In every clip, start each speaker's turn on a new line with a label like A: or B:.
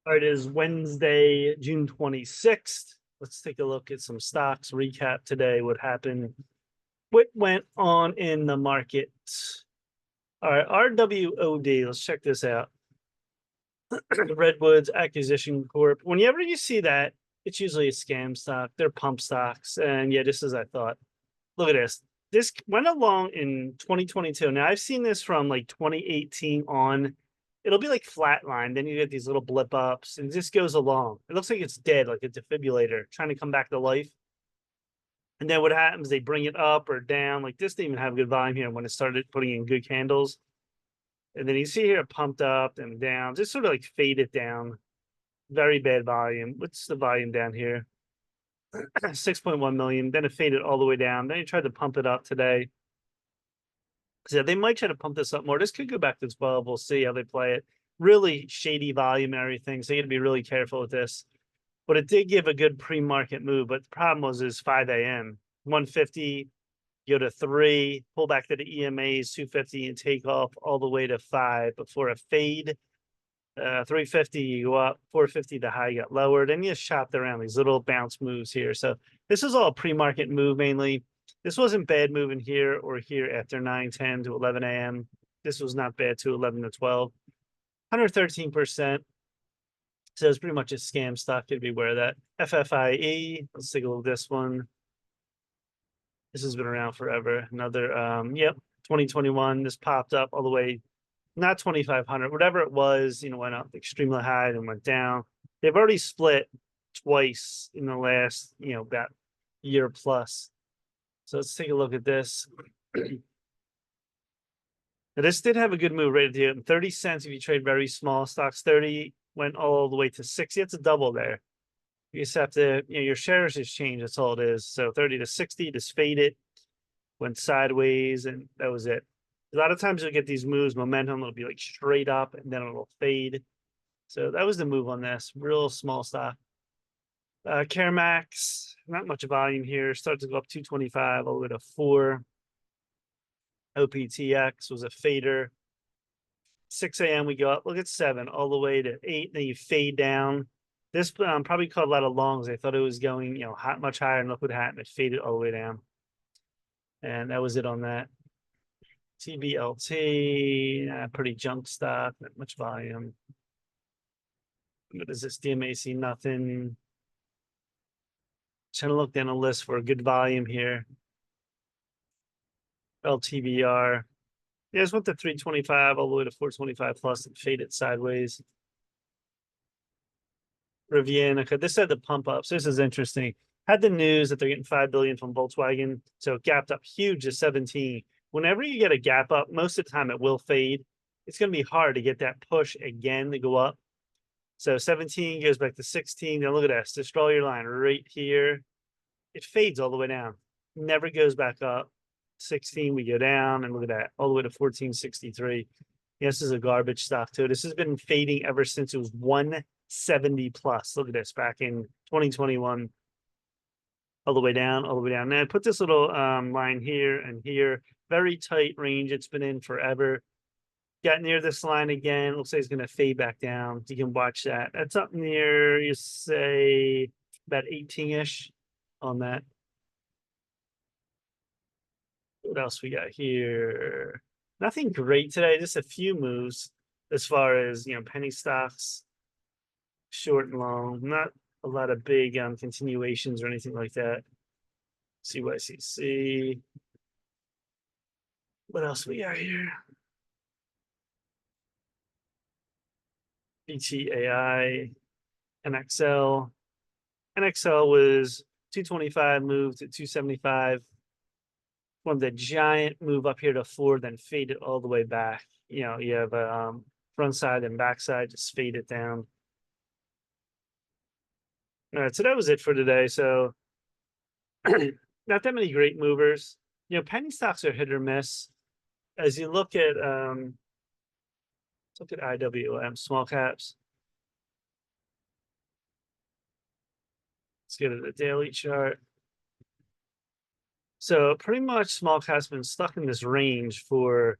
A: All right, it is Wednesday, June 26th. Let's take a look at some stocks, recap today, what happened, what went on in the market. All right, RWOD, let's check this out. Redwoods Acquisition Corp. Whenever you see that, it's usually a scam stock. They're pump stocks. And yeah, just as I thought. Look at this. This went along in 2022. Now I've seen this from like 2018 on. It'll be like flatline. Then you get these little blip ups, and this goes along. It looks like it's dead, like a defibrillator trying to come back to life. And then what happens? They bring it up or down. Like this didn't even have good volume here when it started putting in good candles. And then you see here pumped up and down, just sort of like faded down. Very bad volume. What's the volume down here? 6.1 million. Then it faded all the way down. Then he tried to pump it up today. So they might try to pump this up more. This could go back to 12. We'll see how they play it. Really shady volume and everything. So you got to be really careful with this. But it did give a good pre-market move. But the problem was is 5 a.m. 150, go to 3, pull back to the EMAs, 250, and take off all the way to 5 before a fade. 350, you go up, 450, the high got lowered, and you shopped around these little bounce moves here. So this is all a pre-market move mainly. This wasn't bad moving here or here after 9, 10 to 11 a.m. This was not bad to 11 to 12. 113%. So it's pretty much a scam stock. You'd be aware of that. FFIE, let's take a look at this one. This has been around forever. Another, yep, 2021. This popped up all the way, not 2,500, whatever it was, went up extremely high and went down. They've already split twice in the last, about year plus. So let's take a look at this. Now, this did have a good move right here. 30 cents if you trade very small stocks. 30 went all the way to 60. It's a double there. You just have to, your shares just change. That's all it is. So 30 to 60, just faded, went sideways, and that was it. A lot of times you'll get these moves, momentum, it'll be like straight up and then it'll fade. So that was the move on this. Real small stock. CareMax, not much volume here. Started to go up 225 all the way to 4. OPTX was a fader. 6 a.m. we go up. Look at 7 all the way to 8. Then you fade down. This probably caught a lot of longs. They thought it was going, much higher, and look what happened. It faded all the way down. And that was it on that. TBLT, pretty junk stock, not much volume. What is this? DMAC, nothing. Trying to look down the list for a good volume here. LTBR. Yeah, this went to 325 all the way to 425 plus and faded sideways. Rivian, this had the pump up. So this is interesting. Had the news that they're getting 5 billion from Volkswagen. So it gapped up huge to 17. Whenever you get a gap up, most of the time it will fade. It's going to be hard to get that push again to go up. So 17 goes back to 16. Now look at this. Just draw your line right here. It fades all the way down. Never goes back up. 16, we go down, and look at that. All the way to 1463. This is a garbage stock too. This has been fading ever since it was 170 plus. Look at this, back in 2021. All the way down, all the way down. Now I put this little line here and here. Very tight range. It's been in forever. Got near this line again. Looks like it's going to fade back down. You can watch that. That's up near, you say, about 18-ish on that. What else we got here? Nothing great today. Just a few moves as far as, penny stocks, short and long. Not a lot of big continuations or anything like that. CYCC. What else we got here? BTAI, NXL. NXL was 225, moved to 275. One of the giant move up here to 4, then fade it all the way back. You have a front side and back side, just fade it down. All right, so that was it for today. So not that many great movers. Penny stocks are hit or miss. As you look at IWM, small caps. Let's get at the daily chart. So pretty much small caps been stuck in this range for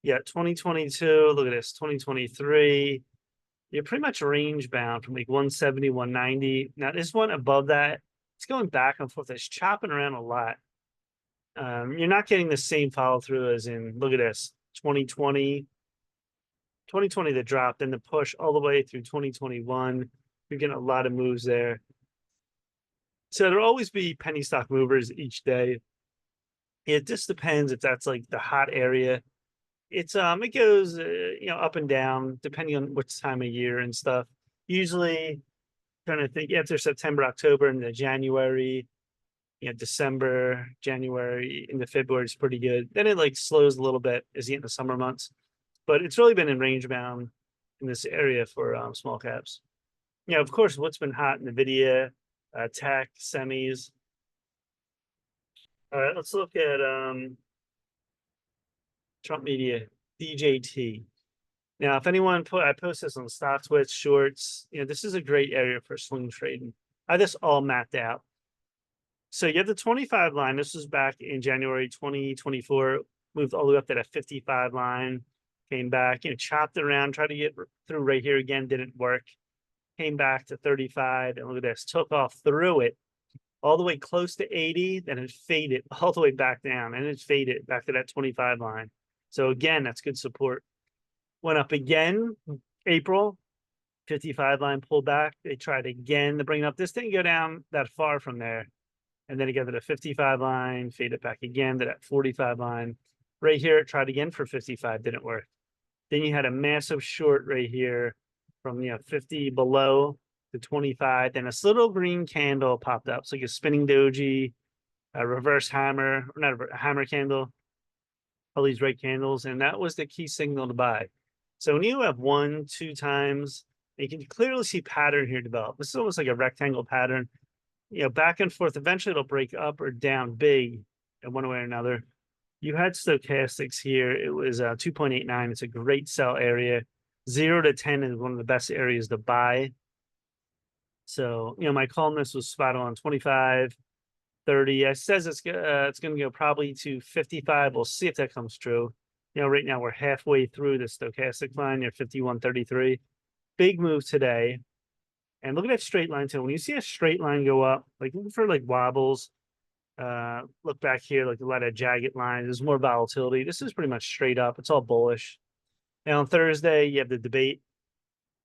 A: 2022. Look at this, 2023. you're pretty much range bound from like 170, 190. Now this one above that, it's going back and forth. It's chopping around a lot. You're not getting the same follow through as in, look at this, 2020, 2020 the drop, then the push all the way through 2021. You're getting a lot of moves there. So there'll always be penny stock movers each day. It just depends if that's like the hot area. It goes up and down depending on which time of year and stuff. Usually trying to think after September, October, and the January, December, January into February is pretty good. Then it like slows a little bit as you get in the summer months, but it's really been in range bound in this area for small caps. Of course, what's been hot, Nvidia, tech, semis. All right, let's look at Trump Media, DJT. Now, if anyone I post this on StockTwits, Shorts, this is a great area for swing trading. I just all mapped out. So you have the 25 line. This was back in January 2024, moved all the way up to that 55 line, came back, chopped around, tried to get through right here again, didn't work. Came back to 35, and look at this, took off through it all the way close to 80, then it faded all the way back down, and it faded back to that 25 line. So again, that's good support. Went up again, April, 55 line pulled back. They tried again to bring it up. This didn't go down that far from there. And then it got to the 55 line, faded back again to that 45 line. Right here, it tried again for 55, didn't work. Then you had a massive short right here from 50 below to 25. Then this little green candle popped up. It's like a spinning doji, a reverse hammer, or not a hammer candle, all these red candles. And that was the key signal to buy. So when you have 1, 2 times, you can clearly see pattern here develop. This is almost like a rectangle pattern. Back and forth. Eventually, it'll break up or down big in one way or another. You had stochastics here. It was 2.89. It's a great sell area. 0 to 10 is one of the best areas to buy. So, my columnist was spot on 25, 30. It says it's going to go probably to 55. We'll see if that comes true. Right now we're halfway through the stochastic line near 51.33. Big move today. And look at that straight line too. When you see a straight line go up, like looking for like wobbles, look back here, like a lot of jagged lines. There's more volatility. This is pretty much straight up. It's all bullish. And on Thursday, you have the debate.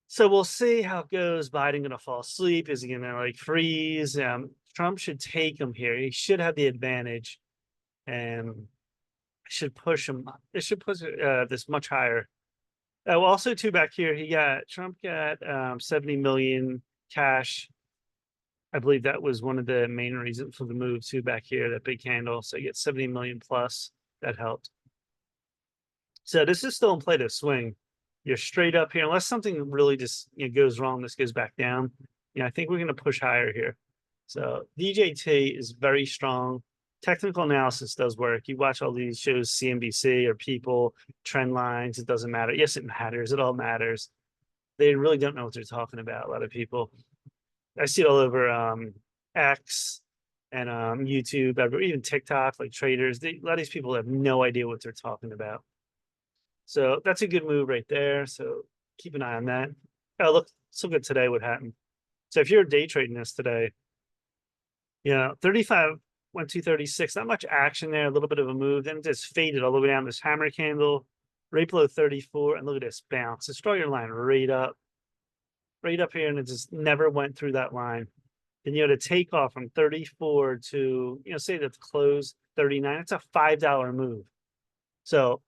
A: So we'll see how it goes. Biden going to fall asleep? Is he going to like freeze? Trump should take him here. He should have the advantage, and should push him. It should push this much higher. Also, too, back here, Trump got 70 million cash. I believe that was one of the main reasons for the move too back here, that big candle. So you get 70 million plus. That helped. So this is still in play to swing. You're straight up here, unless something really just goes wrong. This goes back down. I think we're going to push higher here. So DJT is very strong. Technical analysis does work. You watch all these shows, CNBC or People, trend lines. It doesn't matter. Yes, it matters. It all matters. They really don't know what they're talking about. A lot of people. I see it all over X and YouTube, even TikTok, like traders. A lot of these people have no idea what they're talking about. So that's a good move right there. So keep an eye on that. Oh, look at today what happened. So if you're day trading this today, 35 went to 36. Not much action there. A little bit of a move. Then it just faded all the way down. This hammer candle right below 34. And look at this bounce. Just draw your line right up here, and it just never went through that line. Then you had a takeoff from 34 to, say that's close 39. It's a $5 move. So,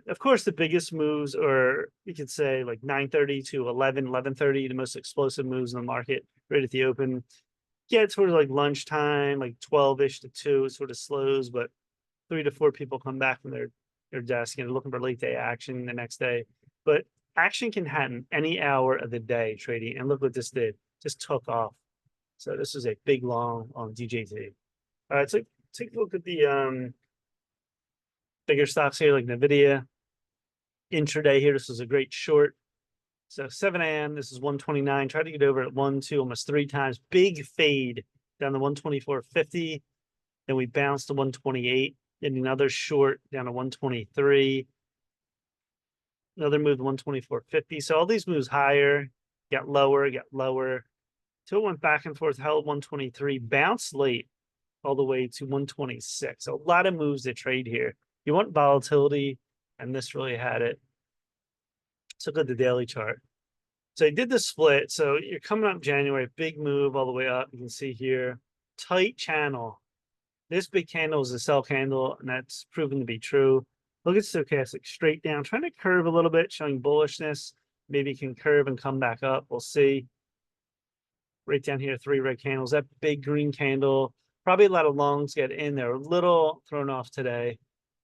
A: of course, the biggest moves, or you could say like 9:30 to 11:30, the most explosive moves in the market right at the open. Yeah, it's sort of like lunchtime, like 12-ish to 2, it sort of slows, but 3 to 4 people come back from their desk and looking for late day action the next day. But action can happen any hour of the day trading. And look what this did. Just took off. So this is a big long on DJT. All right, so take a look at the bigger stocks here, like Nvidia. Intraday here, this is a great short. So 7 a.m., this is 129. Tried to get over at 1, 2, almost 3 times. Big fade down to 124.50. Then we bounced to 128. Then another short down to 123. Another move, 124.50. So all these moves higher, got lower, till it went back and forth, held 123, bounced late all the way to 126. A lot of moves to trade here. You want volatility, and this really had it. So look at the daily chart. So he did the split. So you're coming up January, big move all the way up. You can see here, tight channel. This big candle is a sell candle, and that's proven to be true. Look at stochastic, straight down, trying to curve a little bit, showing bullishness. Maybe it can curve and come back up. We'll see. Right down here, 3 red candles. That big green candle, probably a lot of longs get in there. A little thrown off today.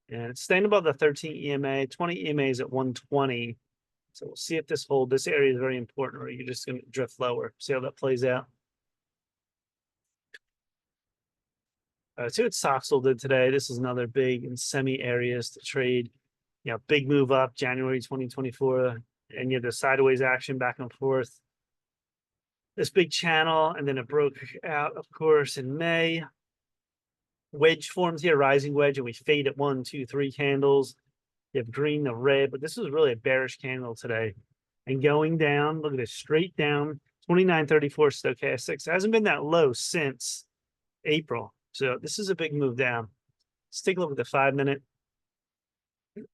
A: And it's staying above the 13 EMA, 20 EMA is at 120. So we'll see if this hold. This area is very important, or you're just going to drift lower. See how that plays out. See what Soxel did today. This is another big in semi areas to trade. You know, big move up January 2024, and you have the sideways action back and forth. This big channel, and then it broke out, of course, in May. Wedge forms here, rising wedge, and we fade at 1, 2, 3 candles. You have green, the red, but this is really a bearish candle today. And going down, look at this, straight down, 29.34 stochastics. It hasn't been that low since April. So this is a big move down. Let's take a look at the 5-minute.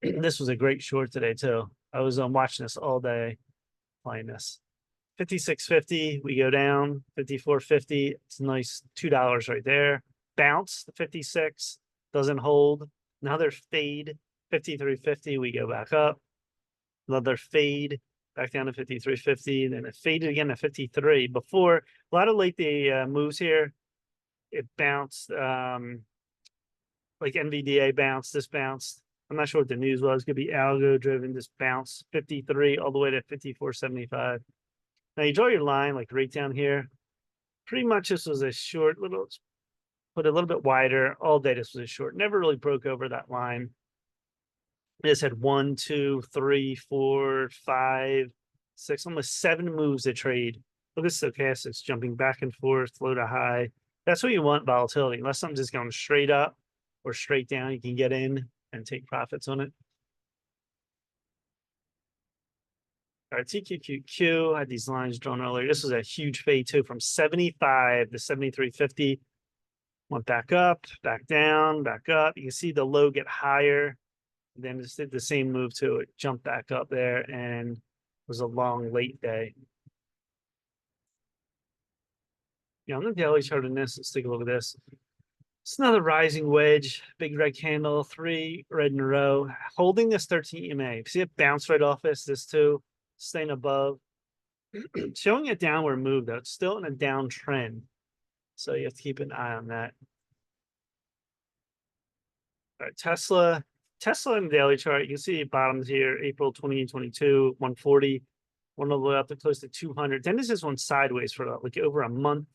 A: This was a great short today, too. I was watching this all day, playing this. 56.50, we go down. 54.50, it's a nice $2 right there. Bounce, the 56, doesn't hold. Another fade, 53.50, we go back up. Another fade, back down to 53.50, then it faded again to 53. Before, a lot of late day moves here. It bounced, like NVDA bounced, this bounced. I'm not sure what the news was. It could be algo driven, this bounce 53 all the way to 54.75. Now you draw your line like right down here. Pretty much this was a short little, put a little bit wider. All day this was a short. Never really broke over that line. It just had 1, 2, 3, 4, 5, 6, almost 7 moves to trade. Look at stochastics jumping back and forth, low to high. That's what you want, volatility. Unless something's just going straight up or straight down, you can get in and take profits on it. All right, TQQQ had these lines drawn earlier. This was a huge fade too, from 75 to 73.50. Went back up, back down, back up. You can see the low get higher. Then just did the same move to it, jumped back up there, and was a long late day. On the daily chart in this, let's take a look at this. It's another rising wedge, big red candle, 3 red in a row, holding this 13 EMA. See it bounce right off this too, staying above. Showing a downward move though, it's still in a downtrend. So you have to keep an eye on that. All right, Tesla in the daily chart, you can see bottoms here, April 2022, 140, one all the way up to close to 200. Then this just went sideways for like over a month,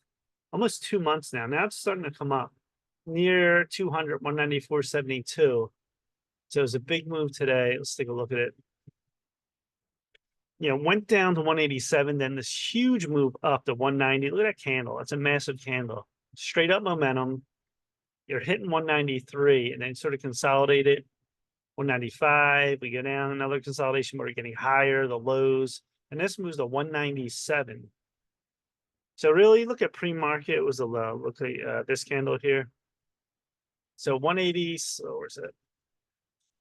A: almost 2 months now. Now it's starting to come up near 200, 194.72. So it was a big move today. Let's take a look at it. Went down to 187, then this huge move up to 190. Look at that candle. That's a massive candle. Straight up momentum. You're hitting 193 and then sort of consolidate it. 195, we go down, another consolidation where we're getting higher, the lows, and this moves to 197. So really look at pre-market, it was a low. Look at this candle here. So 180, so where's it?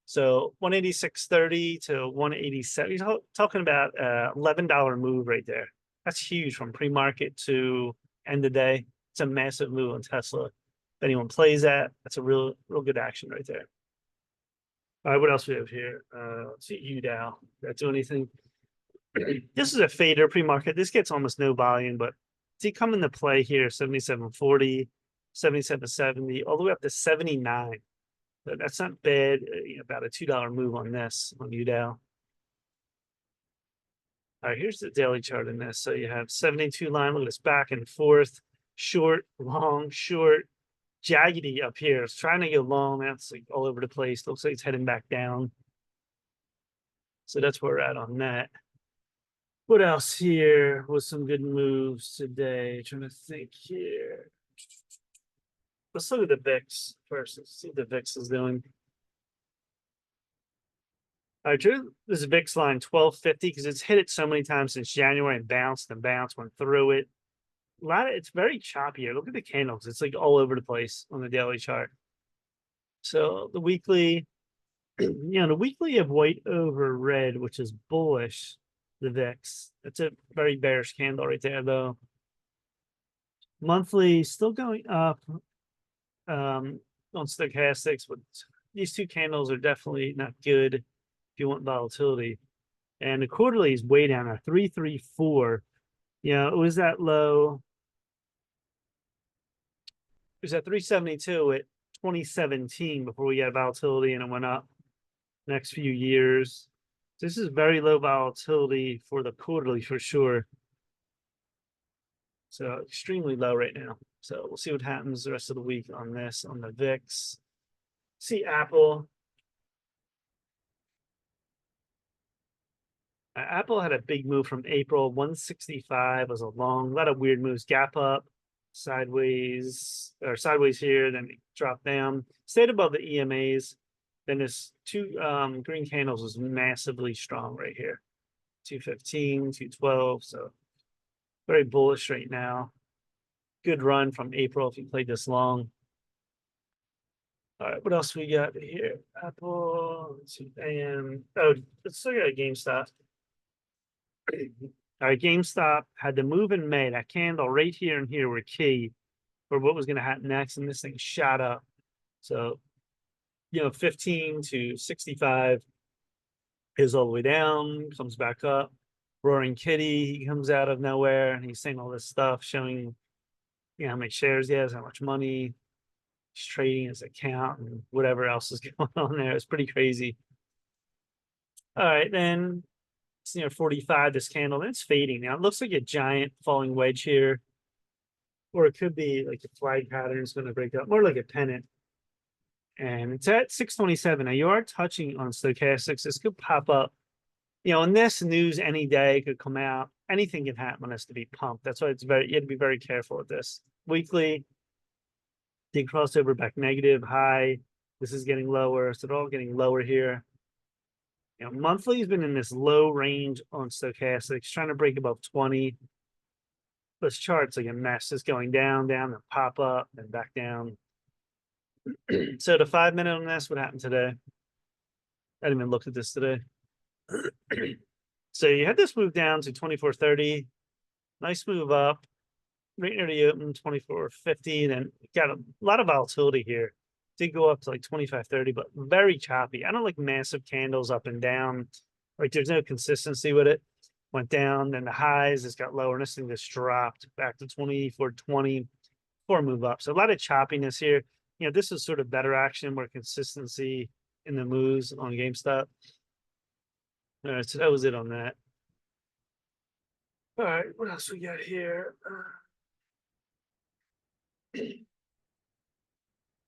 A: So 186.30 to 187. You're talking about $11 move right there. That's huge from pre-market to end of day. It's a massive move on Tesla. If anyone plays that, that's a real good action right there. All right, what else we have here? Let's see, UDAO. That do anything? This is a fader pre-market. This gets almost no volume, but see come into play here, 77.40, 77.70, all the way up to 79. But that's not bad. About a $2 move on this, on UDAO. All right, here's the daily chart in this. So you have 72 line, look at this back and forth, short, long, short, jaggedy up here. It's trying to go long. That's like all over the place. Looks like it's heading back down. So that's where we're at on that. What else here was some good moves today? Trying to think here. Let's look at the VIX first. Let's see what the VIX is doing. I drew this VIX line 1250 because it's hit it so many times since January and bounced, went through it. A lot of it's very choppy here. Look at the candles. It's like all over the place on the daily chart. So the weekly, the weekly of white over red, which is bullish, the VIX. That's a very bearish candle right there, though. Monthly still going up on stochastics, but these two candles are definitely not good if you want volatility. And the quarterly is way down at 334. It was that low. It was at 372 at 2017 before we got volatility and it went up next few years. This is very low volatility for the quarterly for sure. So extremely low right now. So we'll see what happens the rest of the week on this, on the VIX. See Apple. Apple had a big move from April. 165 was a lot of weird moves. Gap up, sideways, or sideways here, then it dropped down. Stayed above the EMAs. Then this two green candles was massively strong right here. 215, 212. So very bullish right now. Good run from April if you played this long. All right, what else we got here? Apple, let's see, AM. Oh, let's look at GameStop. All right, GameStop had the move in May. That candle right here and here were key for what was going to happen next, and this thing shot up. So, 15 to 65 is all the way down, comes back up. Roaring Kitty, he comes out of nowhere and he's saying all this stuff, showing how many shares he has, how much money he's trading his account, and whatever else is going on there. It's pretty crazy. All right, then it's near 45, this candle, then it's fading now. It looks like a giant falling wedge here. Or it could be like a flag pattern is going to break up, more like a pennant. And it's at 627. Now you are touching on stochastics. This could pop up. In this news any day could come out. Anything can happen on this to be pumped. That's why you have to be very careful with this. Weekly, they crossed over back negative, high. This is getting lower. So they're all getting lower here. Monthly has been in this low range on stochastics, trying to break above 20. This chart's like a mess. It's going down, down, then pop up, then back down. So the 5-minute on this, what happened today? I didn't even look at this today. So you had this move down to 24.30. Nice move up. Right near the open, 24.50. Then got a lot of volatility here. Did go up to like 25.30, but very choppy. I don't like massive candles up and down. Like there's no consistency with it. Went down, then the highs, it's got lower, and this thing just dropped back to 24.20 for move up. So a lot of choppiness here. This is sort of better action, more consistency in the moves on GameStop. All right, so that was it on that. All right, what else we got here?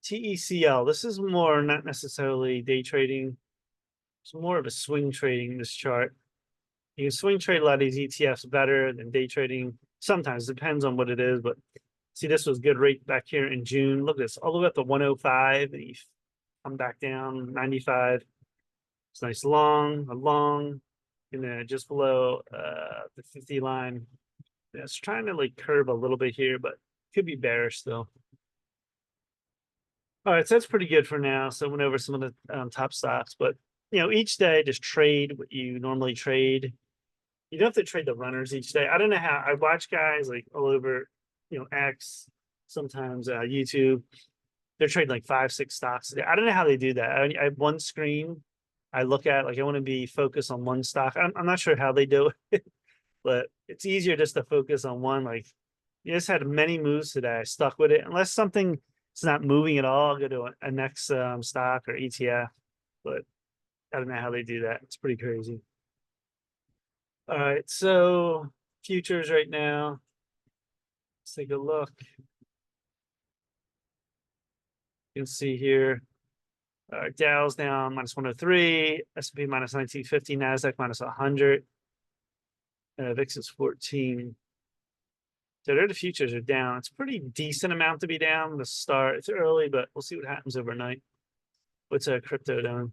A: TECL. This is more not necessarily day trading. It's more of a swing trading, this chart. You can swing trade a lot of these ETFs better than day trading. Sometimes depends on what it is, but see, this was good right back here in June. Look at this, all the way up to 105. And you come back down 95. It's nice long, and then just below the 50 line. Yeah, it's trying to like curve a little bit here, but could be bearish still. All right, so that's pretty good for now. So I went over some of the top stocks, but each day just trade what you normally trade. You don't have to trade the runners each day. I don't know how. I watch guys like all over, X, sometimes YouTube. They're trading like 5-6 stocks a day. I don't know how they do that. I have one screen I look at, like I want to be focused on one stock. I'm not sure how they do it, but it's easier just to focus on one. Like you just had many moves today. I stuck with it. Unless something is not moving at all, I'll go to a next stock or ETF. But I don't know how they do that. It's pretty crazy. All right, so futures right now. Let's take a look. You can see here, Dow's down minus 103, S&P minus 1950, NASDAQ minus 100, VIX is 14. So there the futures are down. It's a pretty decent amount to be down to start. It's early, but we'll see what happens overnight. What's crypto doing?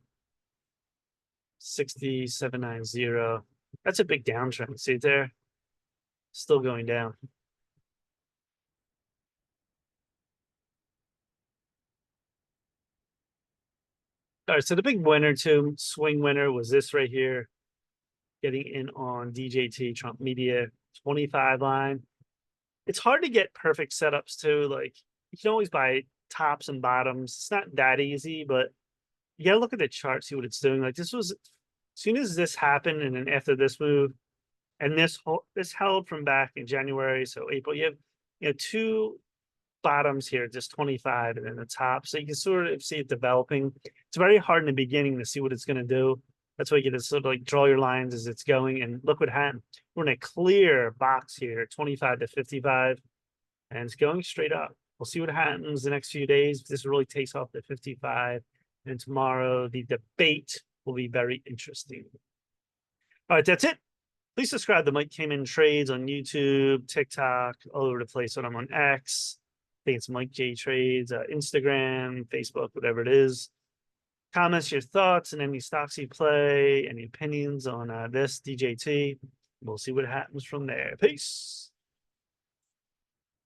A: 67.90. That's a big downtrend. See it there? Still going down. All right, so the big winner too, swing winner was this right here. Getting in on DJT Trump Media 25 line. It's hard to get perfect setups too. Like you can always buy tops and bottoms. It's not that easy, but you gotta look at the chart, see what it's doing. Like this was as soon as this happened, and then after this move, and this held from back in January, so April. You have two bottoms here, just 25, and then the top. So you can sort of see it developing. It's very hard in the beginning to see what it's going to do. That's why you get to sort of like draw your lines as it's going. And look what happened. We're in a clear box here, 25 to 55, and it's going straight up. We'll see what happens the next few days. If this really takes off to 55, and tomorrow the debate will be very interesting. All right, that's it. Please subscribe to Mike Cayman Trades on YouTube, TikTok, all over the place when I'm on X. I think it's Mike J Trades, Instagram, Facebook, whatever it is. Comments your thoughts and any stocks you play, any opinions on this DJT. We'll see what happens from there. Peace.